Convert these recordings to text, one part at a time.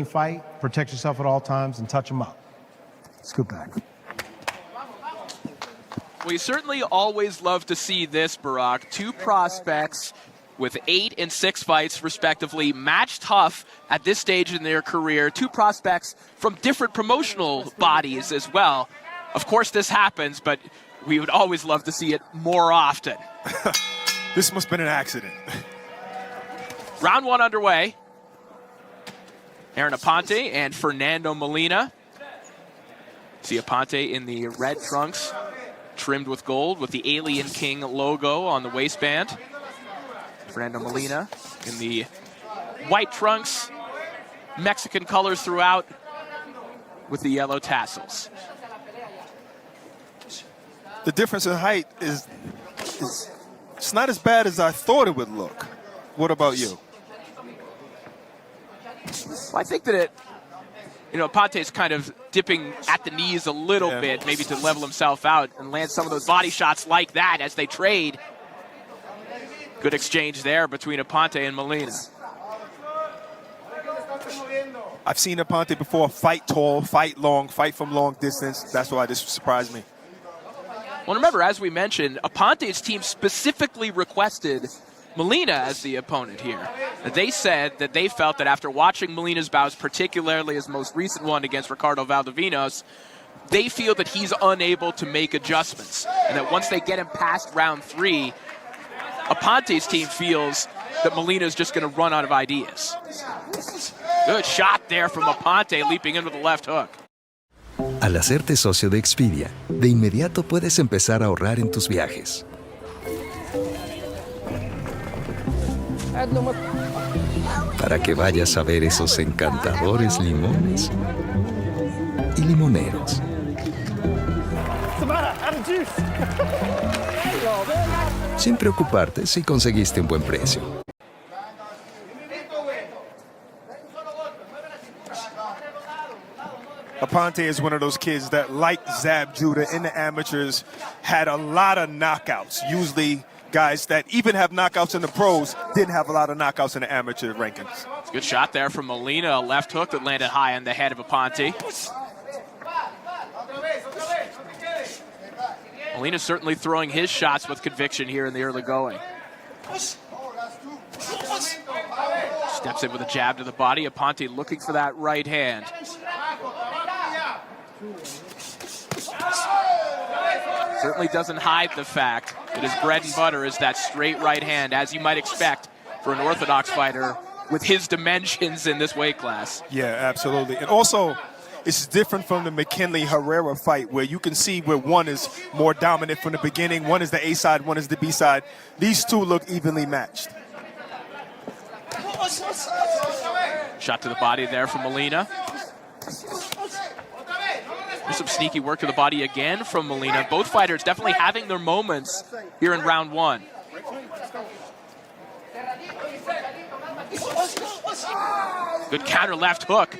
Fight, protect yourself at all times, and touch them up. Scoot back. We certainly always love to see this, Barack. Two prospects with 8 and 6 fights, respectively, match tough at this stage in their career. Two prospects from different promotional bodies as well. Of course, this happens, but we would always love to see it more often. This must have been an accident. Round 1 underway. Aaron Aponte and Fernando Molina. See Aponte in the red trunks, trimmed with gold with the Alien King logo on the waistband. Fernando Molina in the white trunks, Mexican colors throughout with the yellow tassels. The difference in height is it's not as bad as I thought it would look. What about you? Well, I think that Aponte's kind of dipping at the knees a little bit, maybe to level himself out and land some of those body shots like that as they trade. Good exchange there between Aponte and Molina. I've seen Aponte before fight tall, fight long, fight from long distance. That's why this surprised me. Well, remember, as we mentioned, Aponte's team specifically requested Molina as the opponent here. They said that they felt that after watching Molina's bouts, particularly his most recent one against Ricardo Valdovinos, they feel that he's unable to make adjustments, and that once they get him past round 3, Aponte's team feels that Molina's just going to run out of ideas. Good shot there from Aponte, leaping in with the left hook. Al hacerte socio de Expedia, de inmediato puedes empezar a ahorrar en tus viajes. Para que vayas a ver esos encantadores limones y limoneros. Sin preocuparte si conseguiste un buen precio. Aponte is one of those kids that, like Zab Judah in the amateurs, had a lot of knockouts. Usually guys that even have knockouts in the pros didn't have a lot of knockouts in the amateur rankings. Good shot there from Molina, a left hook that landed high on the head of Aponte. Molina certainly throwing his shots with conviction here in the early going. Steps in with a jab to the body. Aponte looking for that right hand. Certainly doesn't hide the fact that his bread and butter is that straight right hand, as you might expect for an orthodox fighter with his dimensions in this weight class. Yeah, absolutely. And also, it's different from the McKinley-Herrera fight, where you can see where one is more dominant from the beginning. One is the A side, one is the B side. These two look evenly matched. Shot to the body there from Molina. There's some sneaky work to the body again from Molina. Both fighters definitely having their moments here in round 1. Good counter left hook.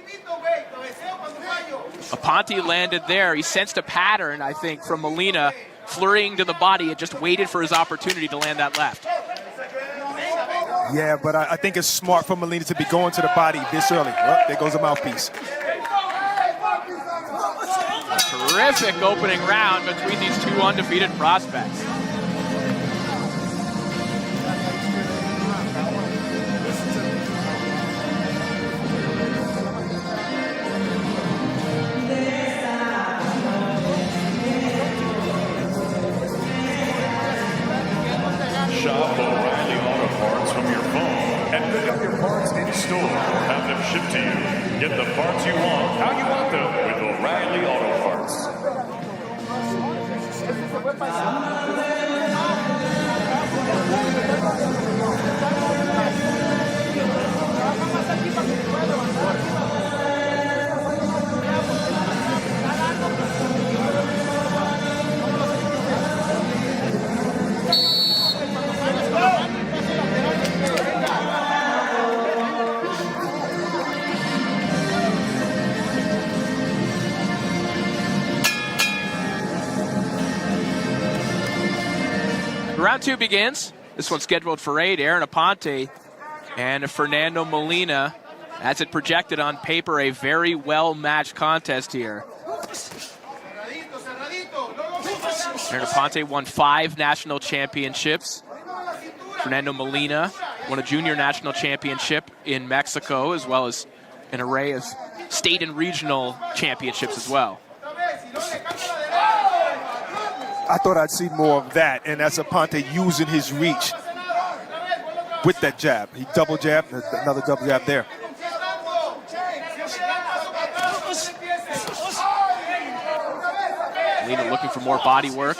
Aponte landed there. He sensed a pattern, I think, from Molina, flurrying to the body and just waited for his opportunity to land that left. Yeah, but I think it's smart for Molina to be going to the body this early. Oh, there goes a mouthpiece. Terrific opening round between these two undefeated prospects. Shop O'Reilly Auto Parts from your phone and pick up your parts in store or have them shipped to you. Get the parts you want, how you want them, with O'Reilly Auto Parts. Round 2 begins. This one's scheduled for 8. Aaron Aponte and Fernando Molina As it projected on paper, a very well-matched contest here. Fernando Ponte won 5 national championships. Fernando Molina won a junior national championship in Mexico, as well as an array of state and regional championships as well. I thought I'd see more of that, and that's Ponte using his reach with that jab. He double jabbed, another double jab there. Molina looking for more body work.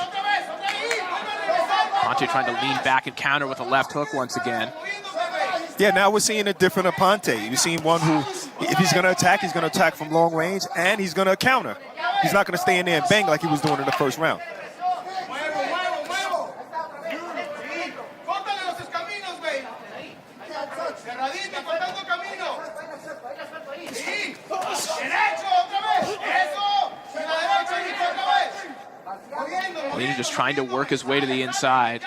Ponte trying to lean back and counter with a left hook once again. Yeah, now we're seeing a different Ponte. You're seeing one who, if he's going to attack from long range, and he's going to counter. He's not going to stay in there and bang like he was doing in the first round. Molina just trying to work his way to the inside.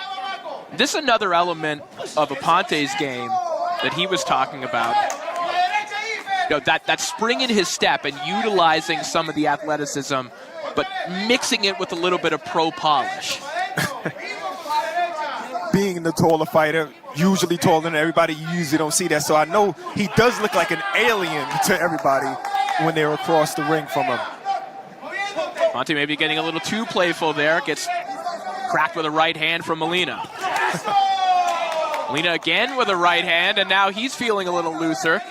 This is another element of Ponte's game that he was talking about. You know, that spring in his step and utilizing some of the athleticism, but mixing it with a little bit of pro polish. Being the taller fighter, usually taller than everybody, you usually don't see that. So I know he does look like an alien to everybody when they're across the ring from him. Ponte maybe getting a little too playful there. Gets cracked with a right hand from Molina. Molina again with a right hand, and now he's feeling a little looser.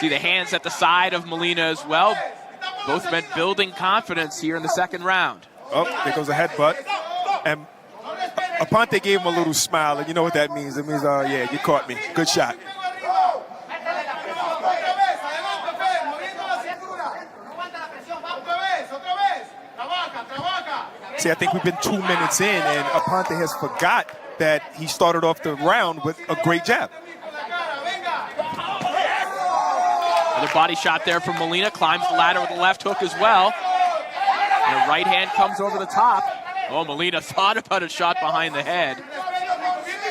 See the hands at the side of Molina as well. Both men building confidence here in the second round. Oh, there goes a headbutt. And Ponte gave him a little smile, and you know what that means. It means, yeah, you caught me. Good shot. See, I think we've been 2 minutes in, and Ponte has forgot that he started off the round with a great jab. Another body shot there from Molina. Climbs the ladder with a left hook as well. And a right hand comes over the top. Oh, Molina thought about a shot behind the head.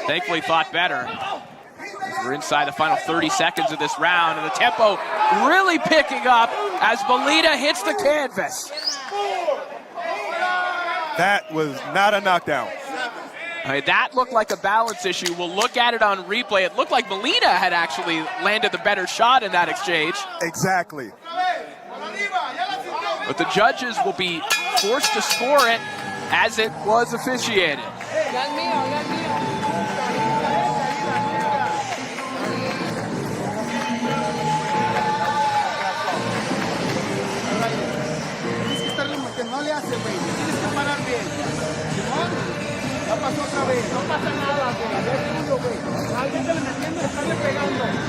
Thankfully thought better. We're inside the final 30 seconds of this round, and the tempo really picking up as Molina hits the canvas. That was not a knockdown. All right, that looked like a balance issue. We'll look at it on replay. It looked like Molina had actually landed the better shot in that exchange. Exactly. But the judges will be forced to score it as it was officiated.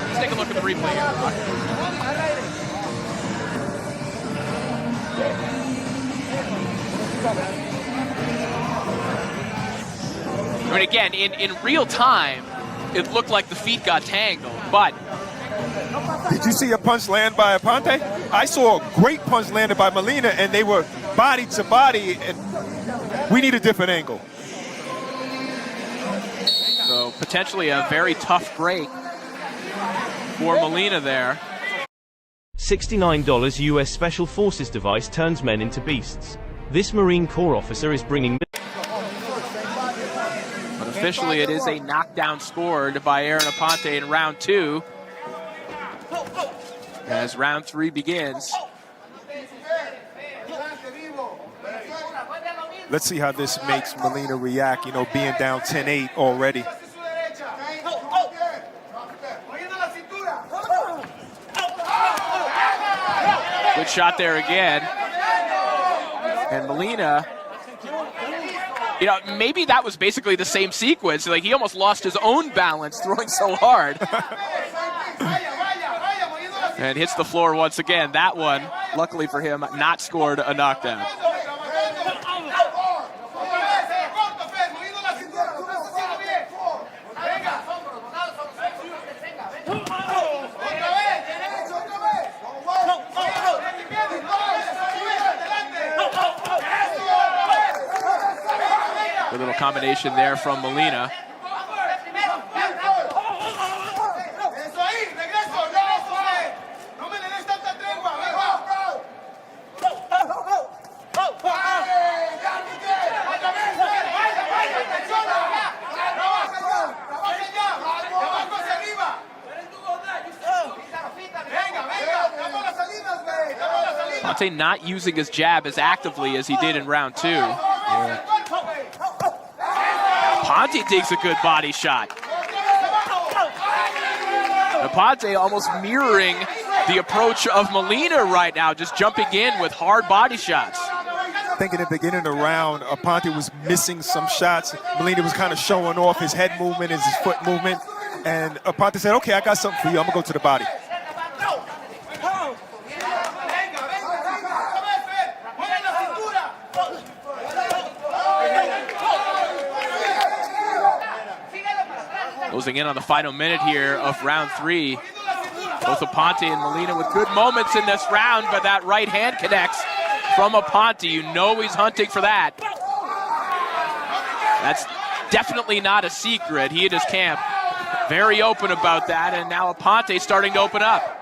Let's take a look at the replay here. I mean, again, in real time, it looked like the feet got tangled, but... Did you see a punch land by Ponte? I saw a great punch landed by Molina, and they were body to body, and we need a different angle. So potentially a very tough break for Molina there. $69 US Special Forces device turns men into beasts. This Marine Corps officer is bringing... But officially it is a knockdown scored by Aaron Ponte in round 2. As round 3 begins. Let's see how this makes Molina react, you know, being down 10-8 already. Good shot there again. And Molina, you know, maybe that was basically the same sequence. Like, he almost lost his own balance throwing so hard. And hits the floor once again. That one, luckily for him, not scored a knockdown. A little combination there from Molina. Aponte not using his jab as actively as he did in round 2. Aponte takes a good body shot. Aponte almost mirroring the approach of Molina right now, just jumping in with hard body shots. I think in the beginning of the round, Aponte was missing some shots. Molina was kind of showing off his head movement, his foot movement. And Aponte said, okay, I got something for you. I'm going to go to the body. Closing in on the final minute here of round 3. Both Aponte and Molina with good moments in this round, but that right hand connects from Aponte. You know he's hunting for that. That's definitely not a secret. He and his camp very open about that, and now Aponte starting to open up.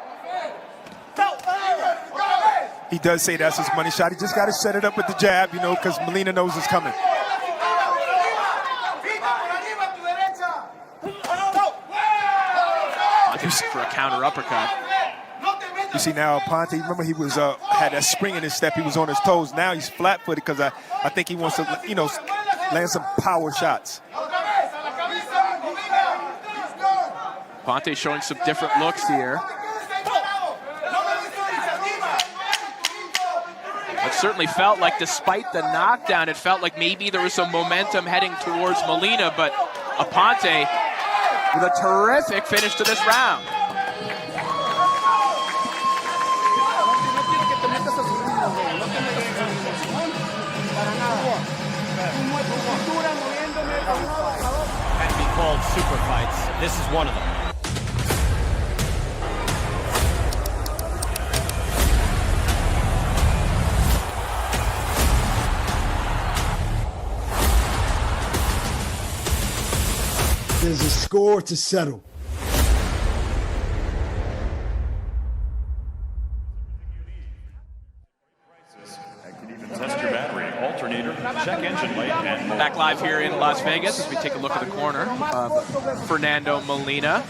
He does say that's his money shot. He just got to set it up with the jab, you know, because Molina knows it's coming. For a counter uppercut. You see now Aponte, remember he was had that spring in his step. He was on his toes. Now he's flat-footed because I think he wants to, you know, land some power shots. Aponte showing some different looks here. It certainly felt like, despite the knockdown, it felt like maybe there was some momentum heading towards Molina, but Aponte with a terrific finish to this round. Can be called super fights. This is one of them. There's a score to settle. Test your battery, alternator, check engine light, and more. Back live here in Las Vegas as we take a look at the corner of Fernando Molina.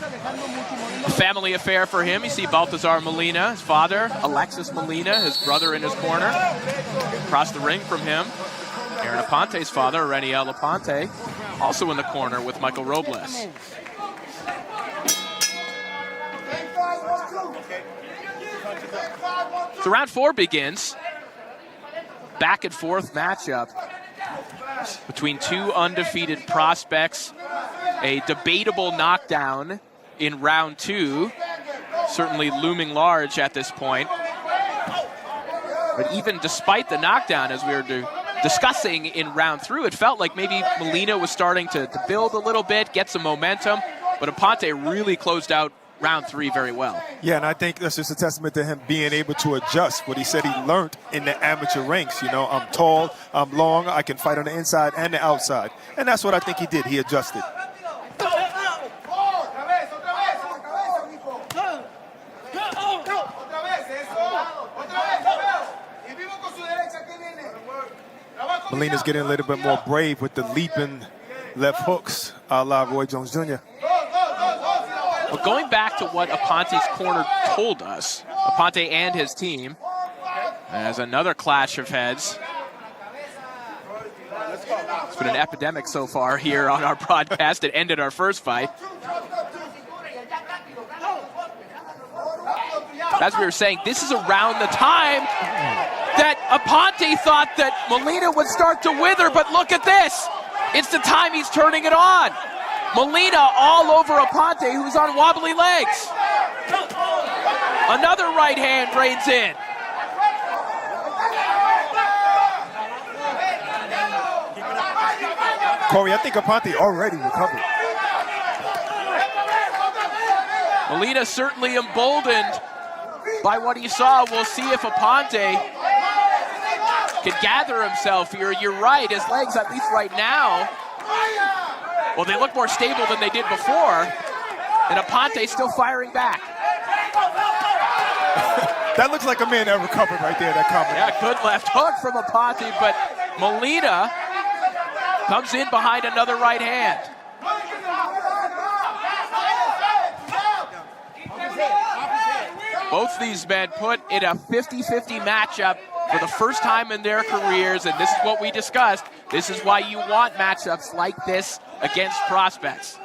A family affair for him. You see Baltazar Molina, his father, Alexis Molina, his brother in his corner. Across the ring from him, Aaron Aponte's father, Reniel Aponte, also in the corner with Michael Robles. So round 4 begins. Back and forth matchup between two undefeated prospects. A debatable knockdown in round 2, certainly looming large at this point. But even despite the knockdown, as we were discussing in round 3, it felt like maybe Molina was starting to build a little bit, get some momentum, but Aponte really closed out round 3 very well. Yeah, and I think that's just a testament to him being able to adjust what he said he learned in the amateur ranks. You know, I'm tall, I'm long, I can fight on the inside and the outside. And that's what I think he did. He adjusted. Molina's getting a little bit more brave with the leaping left hooks, a la Roy Jones Jr. But going back to what Aponte's corner told us, Aponte and his team, as another clash of heads. It's been an epidemic so far here on our broadcast. It ended our first fight. As we were saying, this is around the time that Aponte thought that Molina would start to wither, but look at this. It's the time he's turning it on. Molina all over Aponte, who's on wobbly legs. Another right hand drains in. Corey, I think Aponte already recovered. Molina certainly emboldened by what he saw. We'll see if Aponte can gather himself here. You're right, his legs, at least right now, well, they look more stable than they did before. And Aponte still firing back. That looks like a man that recovered right there, that combination. Yeah, good left hook from Aponte, but Molina comes in behind another right hand. Both these men put in a 50-50 matchup for the first time in their careers, and this is what we discussed. This is why you want matchups like this against prospects.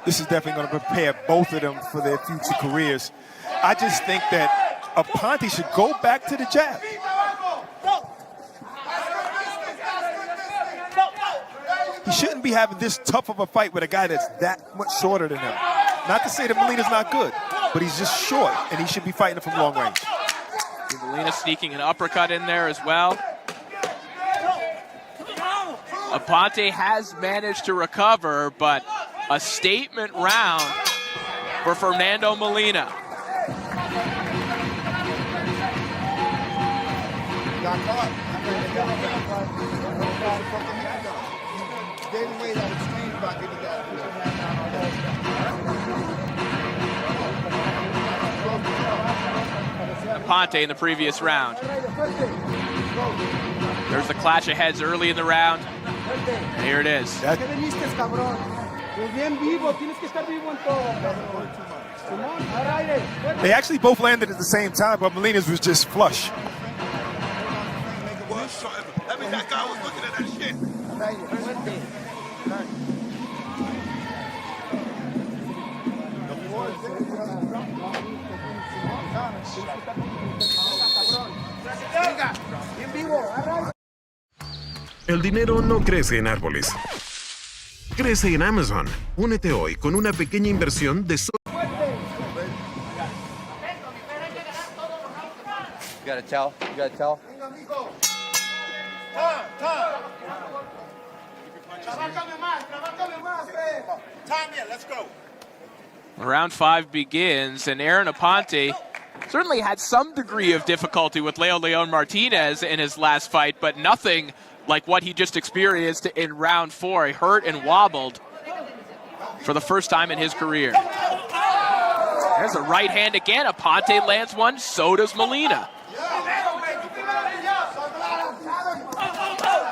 This is definitely going to prepare both of them for their future careers. I just think that Aponte should go back to the jab. He shouldn't be having this tough of a fight with a guy that's that much shorter than him. Not to say that Molina's not good, but he's just short, and he should be fighting from long range. Molina sneaking an uppercut in there as well. Aponte has managed to recover, but a statement round for Fernando Molina. Aponte in the previous round. There's the clash of heads early in the round. And here it is. They actually both landed at the same time, but Molina's was just flush. That guy was looking at that shit. El dinero no crece en árboles. Crece en Amazon. Únete hoy con una pequeña inversión de You gotta tell. You gotta tell. Round 5 begins, and Aaron Aponte certainly had some degree of difficulty with Leo Leon Martinez in his last fight, but nothing like what he just experienced in round 4. He hurt and wobbled for the first time in his career. There's a right hand again. Aponte lands one, so does Molina.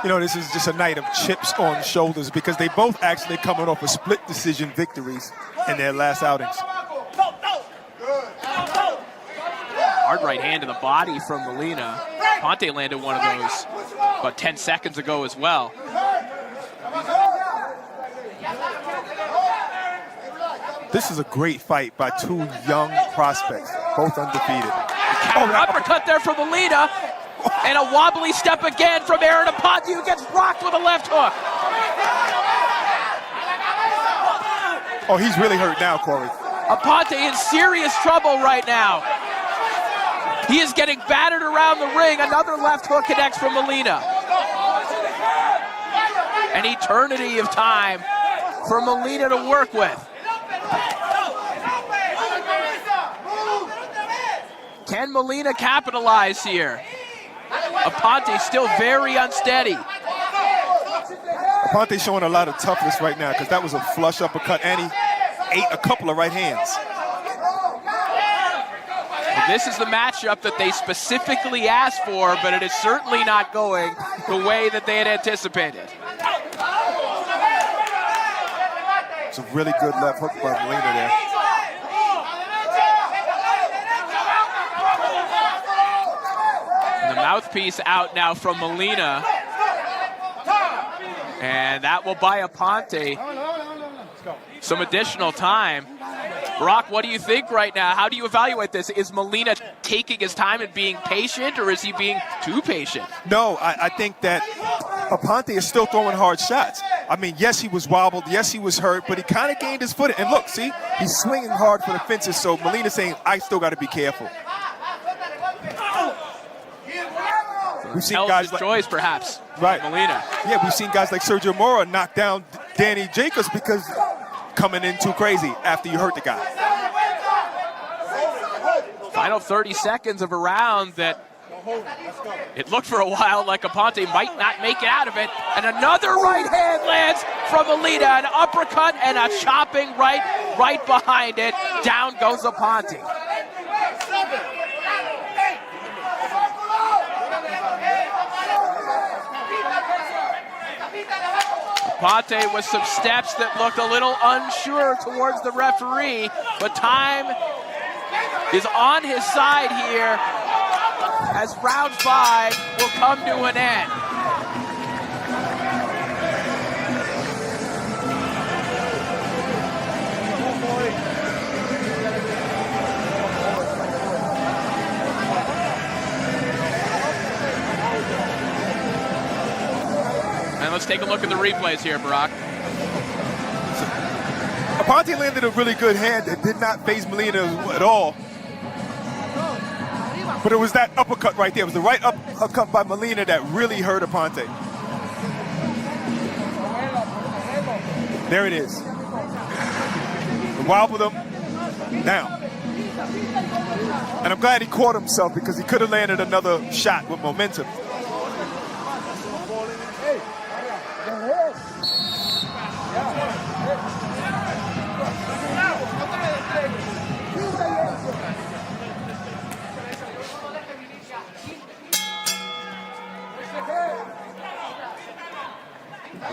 You know, this is just a night of chips on shoulders because they both actually coming off of split decision victories in their last outings. Hard right hand to the body from Molina. Aponte landed one of those about 10 seconds ago as well. This is a great fight by two young prospects, both undefeated. Uppercut there from Molina, and a wobbly step again from Aaron Aponte, who gets rocked with a left hook. Oh, he's really hurt now, Corey. Aponte in serious trouble right now. He is getting battered around the ring. Another left hook connects from Molina. An eternity of time for Molina to work with. Can Molina capitalize here? Aponte still very unsteady. Aponte's showing a lot of toughness right now because that was a flush uppercut and he ate a couple of right hands. Well, this is the matchup that they specifically asked for, but it is certainly not going the way that they had anticipated. It's a really good left hook by Molina there. And the mouthpiece out now from Molina. And that will buy Aponte some additional time. Brock, what do you think right now? How do you evaluate this? Is Molina taking his time and being patient, or is he being too patient? No, I think that Aponte is still throwing hard shots. I mean, yes, he was wobbled. Yes, he was hurt, but he kind of gained his footing. And look, see, he's swinging hard for the fences, so Molina's saying, I still got to be careful. We've seen guys like choice, perhaps. Right, Molina. Yeah, we've seen guys like Sergio Mora knock down Danny Jacobs because coming in too crazy after you hurt the guy. Final 30 seconds of a round that it looked for a while like Aponte might not make it out of it. And another right hand lands from Molina, an uppercut and a chopping right behind it. Down goes Aponte. Aponte with some steps that looked a little unsure towards the referee, but time is on his side here as round 5 will come to an end. And let's take a look at the replays here, Barack. Aponte landed a really good hand that did not phase Molina at all. But it was that uppercut right there. It was the right uppercut by Molina that really hurt Aponte. There it is. Wobbled him down. And I'm glad he caught himself because he could have landed another shot with momentum.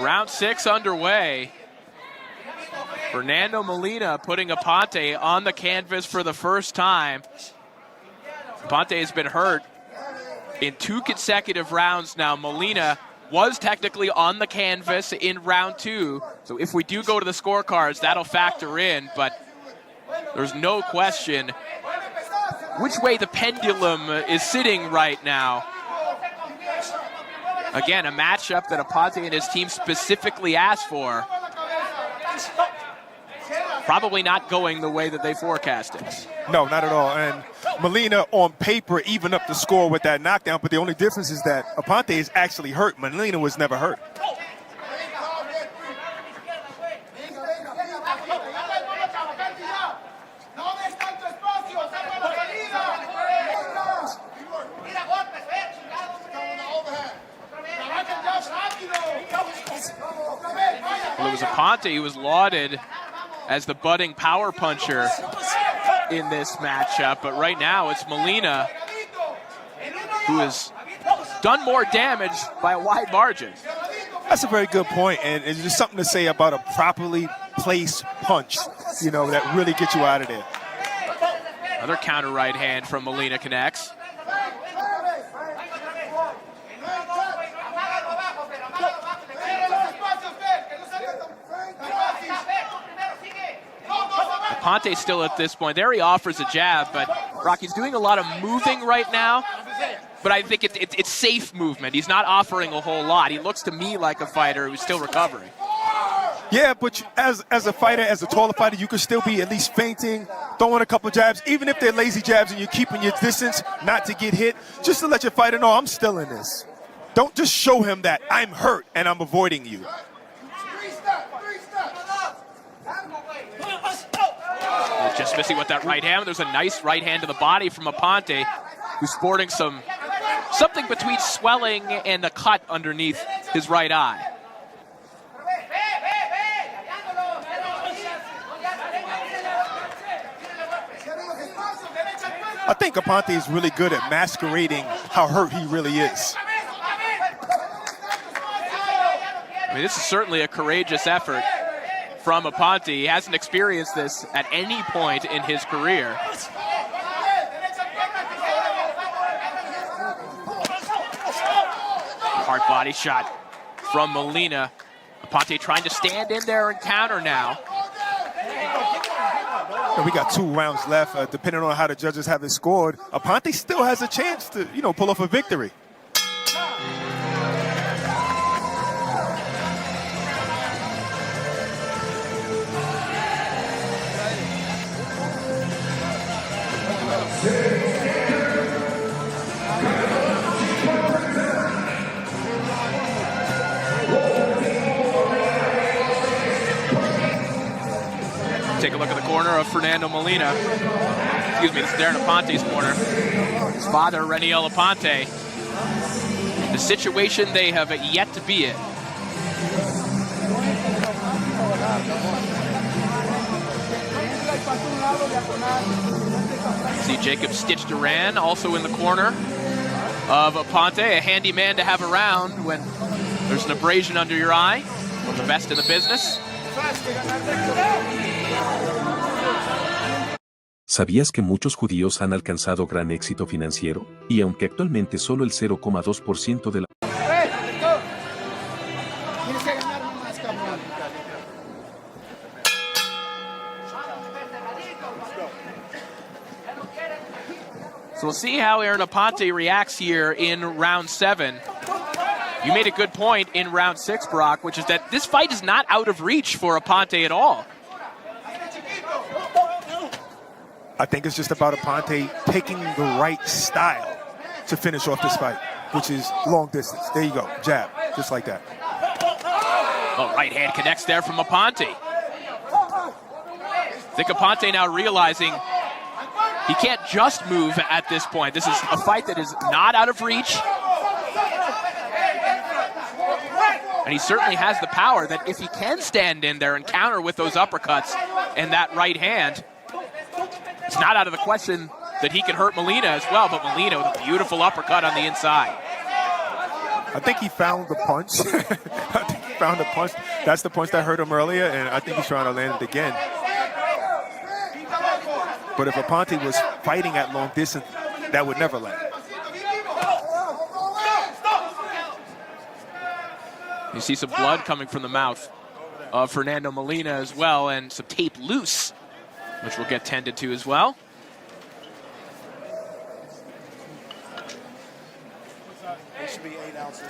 Round 6 underway. Fernando Molina putting Aponte on the canvas for the first time. Aponte has been hurt in 2 consecutive rounds now. Molina was technically on the canvas in round 2. So if we do go to the scorecards, that'll factor in. But there's no question which way the pendulum is sitting right now. Again, a matchup that Aponte and his team specifically asked for. Probably not going the way that they forecasted. No, not at all. And Molina on paper evened up the score with that knockdown, but the only difference is that Aponte is actually hurt. Molina was never hurt. Well, it was Aponte who was lauded as the budding power puncher in this matchup, but right now it's Molina who has done more damage by a wide margin. That's a very good point, and it's just something to say about a properly placed punch, you know, that really gets you out of there. Another counter right hand from Molina connects. Aponte still at this point. There he offers a jab, but Rocky's doing a lot of moving right now. But I think it's safe movement. He's not offering a whole lot. He looks to me like a fighter who's still recovering. Yeah, but as a fighter, as a taller fighter, you could still be at least feinting, throwing a couple jabs, even if they're lazy jabs and you're keeping your distance not to get hit, just to let your fighter know I'm still in this. Don't just show him that I'm hurt and I'm avoiding you. Just missing with that right hand. There's a nice right hand to the body from Aponte, who's sporting something between swelling and a cut underneath his right eye. I think Aponte is really good at masquerading how hurt he really is. I mean, this is certainly a courageous effort from Aponte. He hasn't experienced this at any point in his career. Hard body shot from Molina. Aponte trying to stand in there and counter now. We got 2 rounds left. Depending on how the judges have it scored, Aponte still has a chance to, pull off a victory. Take a look at the corner of Fernando Molina. Excuse me, this is Darren Aponte's corner. His father, Reniel Aponte. The situation they have yet to be in. See Jacob Stitch Duran also in the corner of Aponte, a handy man to have around when there's an abrasion under your eye. One of the best in the business. ¿Sabías que muchos judíos han alcanzado gran éxito financiero? Y aunque actualmente solo el 0,2% de la... So we'll see how Aaron Aponte reacts here in round 7. You made a good point in round 6, Brock, which is that this fight is not out of reach for Aponte at all. I think it's just about Aponte picking the right style to finish off this fight, which is long distance. There you go, jab, just like that. Oh, right hand connects there from Aponte. I think Aponte now realizing he can't just move at this point. This is a fight that is not out of reach. And he certainly has the power that if he can stand in there and counter with those uppercuts and that right hand, it's not out of the question that he can hurt Molina as well, but Molina with a beautiful uppercut on the inside. I think he found the punch. I think he found the punch. That's the punch that hurt him earlier, and I think he's trying to land it again. But if Aponte was fighting at long distance, that would never land. You see some blood coming from the mouth of Fernando Molina as well, and some tape loose, which will get tended to as well. It should be 8 ounces.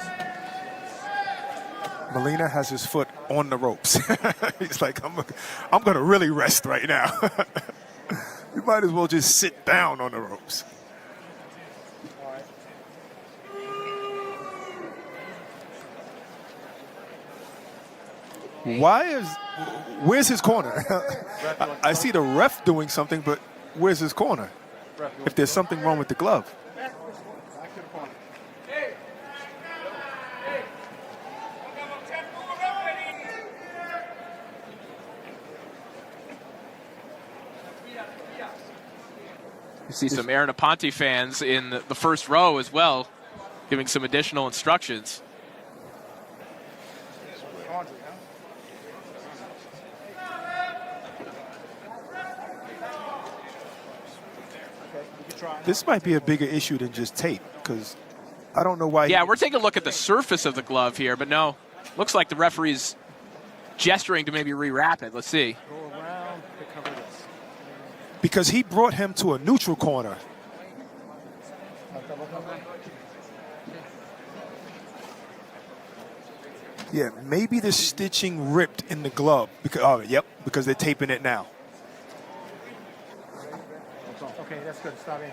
Molina has his foot on the ropes. He's like, I'm going to really rest right now. You might as well just sit down on the ropes. Where's his corner? I see the ref doing something, but where's his corner? If there's something wrong with the glove. You see some Aaron Aponte fans in the first row as well, giving some additional instructions. This might be a bigger issue than just tape, because I don't know why. Yeah, we're taking a look at the surface of the glove here, but no, looks like the referee's gesturing to maybe rewrap it. Let's see. Go around to cover this. Because he brought him to a neutral corner. Yeah, maybe the stitching ripped in the glove. Because they're taping it now. Okay, that's good. Stop in.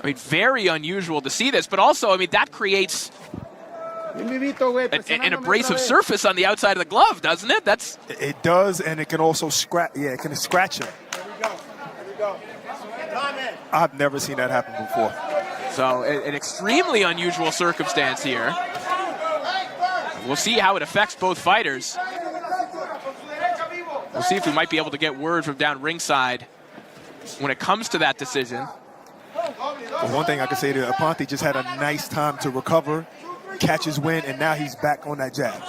I mean, very unusual to see this, but also, I mean, that creates an abrasive surface on the outside of the glove, doesn't it? It does, and it can also scratch. Yeah, it can scratch him. There we go. I've never seen that happen before. So, an extremely unusual circumstance here. We'll see how it affects both fighters. We'll see if we might be able to get word from down ringside when it comes to that decision. Well, one thing I can say to Aponte, just had a nice time to recover, catch his win, and now he's back on that jab.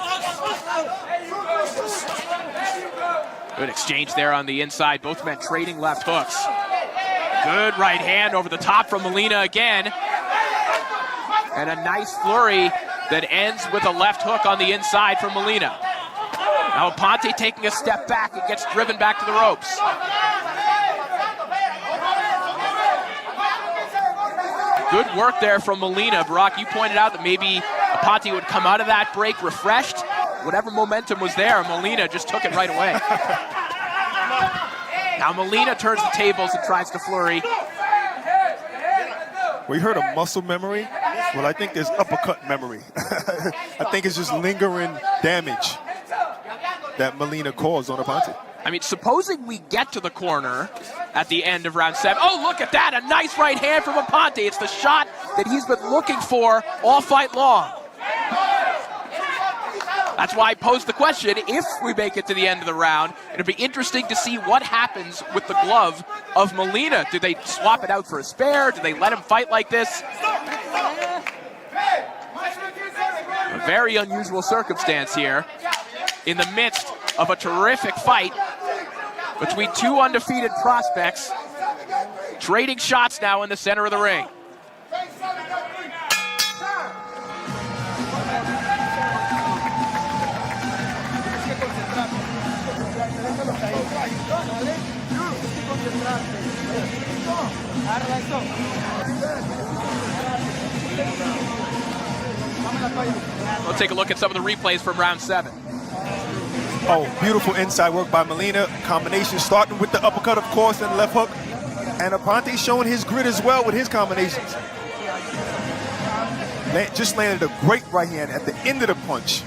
Good exchange there on the inside. Both men trading left hooks. Good right hand over the top from Molina again. And a nice flurry that ends with a left hook on the inside from Molina. Now Aponte taking a step back and gets driven back to the ropes. Good work there from Molina. Brock, you pointed out that maybe Aponte would come out of that break refreshed. Whatever momentum was there, Molina just took it right away. Now Molina turns the tables and tries to flurry. We heard of muscle memory. Well, I think there's uppercut memory. I think it's just lingering damage that Molina caused on Aponte. I mean, supposing we get to the corner at the end of round 7. Oh, look at that. A nice right hand from Aponte. It's the shot that he's been looking for all fight long. That's why I posed the question, if we make it to the end of the round, it'll be interesting to see what happens with the glove of Molina. Do they swap it out for a spare? Do they let him fight like this? A very unusual circumstance here in the midst of a terrific fight between two undefeated prospects trading shots now in the center of the ring. We'll take a look at some of the replays from round 7. Oh, beautiful inside work by Molina. Combination starting with the uppercut, of course, and left hook. And Aponte showing his grit as well with his combinations. Just landed a great right hand at the end of the punch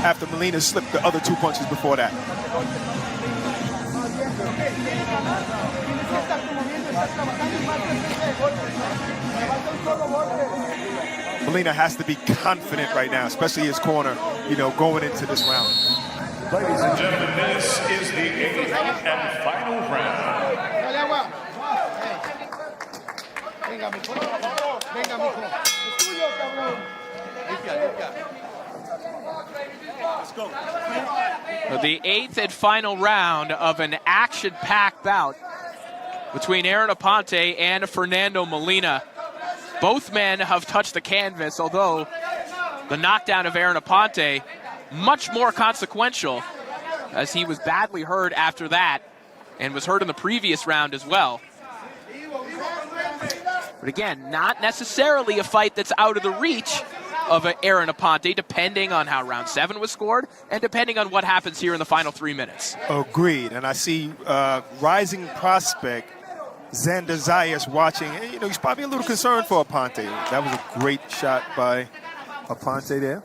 after Molina slipped the other 2 punches before that. Molina has to be confident right now, especially his corner, going into this round. Ladies and gentlemen, this is the 8th and final round. The 8th and final round of an action-packed bout between Aaron Aponte and Fernando Molina. Both men have touched the canvas, although the knockdown of Aaron Aponte much more consequential, as he was badly hurt after that and was hurt in the previous round as well. But again, not necessarily a fight that's out of the reach of Aaron Aponte, depending on how round 7 was scored and depending on what happens here in the final 3 minutes. Agreed. And I see rising prospect Xander Zayas watching. And, he's probably a little concerned for Aponte. That was a great shot by Aponte there.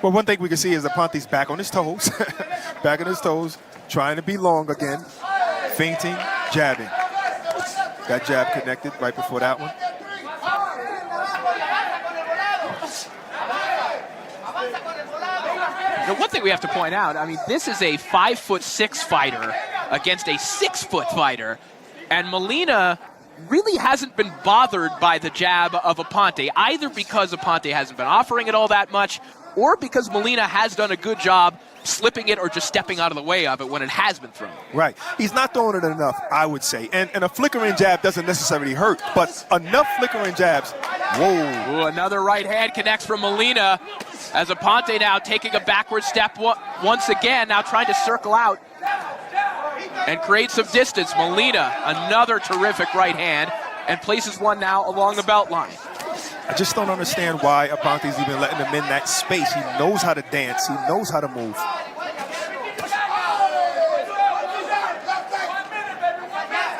Well, one thing we can see is Aponte's back on his toes. Back on his toes, trying to be long again. Feinting, jabbing. That jab connected right before that one. One thing we have to point out, this is a 5'6" fighter against a 6-foot fighter, and Molina really hasn't been bothered by the jab of Aponte, either because Aponte hasn't been offering it all that much, or because Molina has done a good job slipping it or just stepping out of the way of it when it has been thrown. Right. He's not throwing it enough, I would say. And a flickering jab doesn't necessarily hurt, but enough flickering jabs. Whoa. Ooh, another right hand connects from Molina, as Aponte now taking a backward step once again, now trying to circle out and create some distance. Molina, another terrific right hand, and places one now along the belt line. I just don't understand why Aponte's even letting him in that space. He knows how to dance. He knows how to move.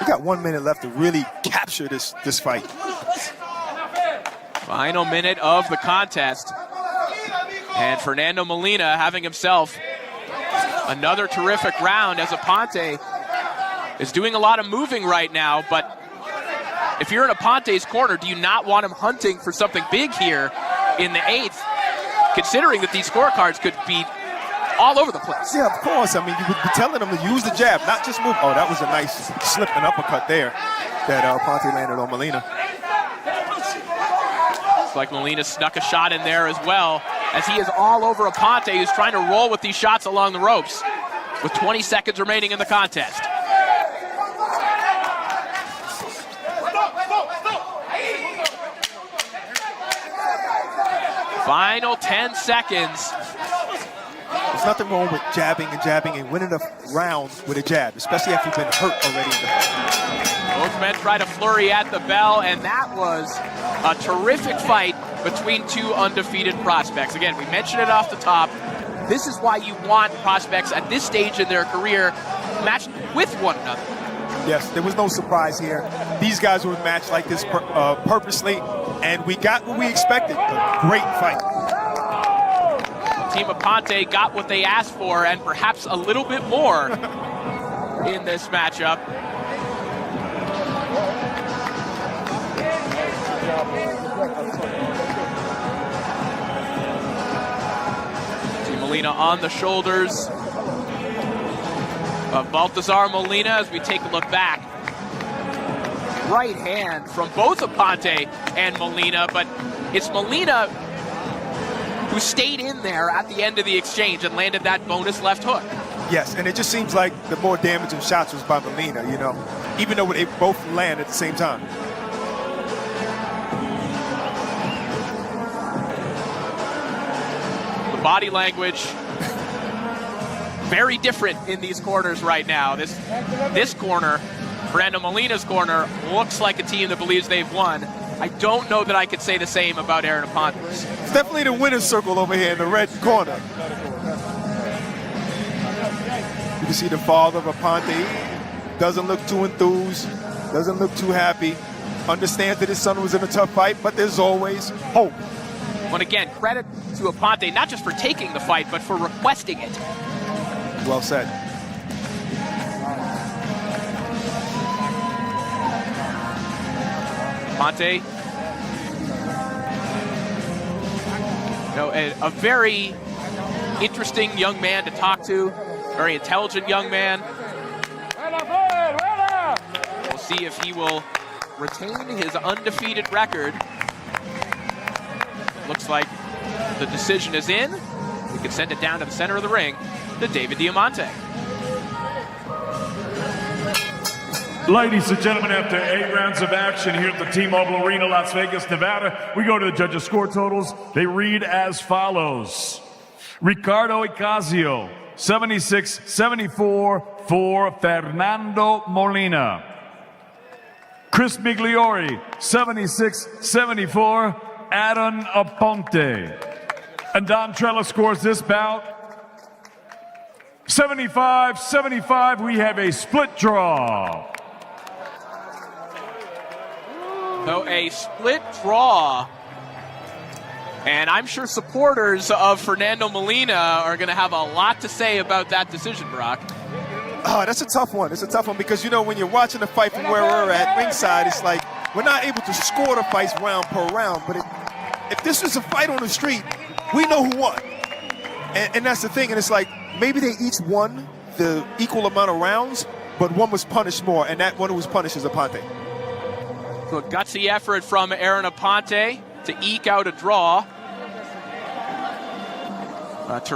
We got 1 minute left to really capture this fight. Final minute of the contest. And Fernando Molina having himself another terrific round, as Aponte is doing a lot of moving right now, but if you're in Aponte's corner, do you not want him hunting for something big here in the 8th, considering that these scorecards could be all over the place? Yeah, of course. You would be telling him to use the jab, not just move. Oh, that was a nice slip and uppercut there that Aponte landed on Molina. Looks like Molina snuck a shot in there as well, as he is all over Aponte, who's trying to roll with these shots along the ropes with 20 seconds remaining in the contest. Final 10 seconds. There's nothing wrong with jabbing and winning a round with a jab, especially if you've been hurt already in the fight. Both men try to flurry at the bell, and that was a terrific fight between two undefeated prospects. Again, we mentioned it off the top. This is why you want prospects at this stage in their career matched with one another. Yes, there was no surprise here. These guys were matched like this purposely, and we got what we expected. A great fight. Team Aponte got what they asked for, and perhaps a little bit more in this matchup. Team Molina on the shoulders of Baltazar Molina as we take a look back. Right hand from both Aponte and Molina, but it's Molina who stayed in there at the end of the exchange and landed that bonus left hook. Yes, and it just seems like the more damaging shots was by Molina, you know, even though they both land at the same time. The body language, very different in these corners right now. This corner, Fernando Molina's corner, looks like a team that believes they've won. I don't know that I could say the same about Aaron Aponte. It's definitely the winner's circle over here in the red corner. You can see the father of Aponte doesn't look too enthused, doesn't look too happy, understands that his son was in a tough fight, but there's always hope. But again, credit to Aponte, not just for taking the fight, but for requesting it. Well said. Aponte, a very interesting young man to talk to, very intelligent young man. We'll see if he will retain his undefeated record. Looks like the decision is in. We can send it down to the center of the ring to David Diamante. Ladies and gentlemen, after 8 rounds of action here at the T-Mobile Arena, Las Vegas, Nevada, we go to the judges' score totals. They read as follows. Ricardo Ocasio, 76-74 for Fernando Molina. Chris Migliori, 76-74, Aaron Aponte. And Don Trella scores this bout 75-75. We have a split draw. So a split draw. And I'm sure supporters of Fernando Molina are going to have a lot to say about that decision, Brock. Oh, that's a tough one. It's a tough one because, you know, when you're watching the fight from where we're at ringside, it's like we're not able to score the fights round per round. But if this was a fight on the street, we know who won. And that's the thing. And it's like maybe they each won the equal amount of rounds, but one was punished more, and that one who was punished is Aponte. So a gutsy effort from Aaron Aponte to eke out a draw.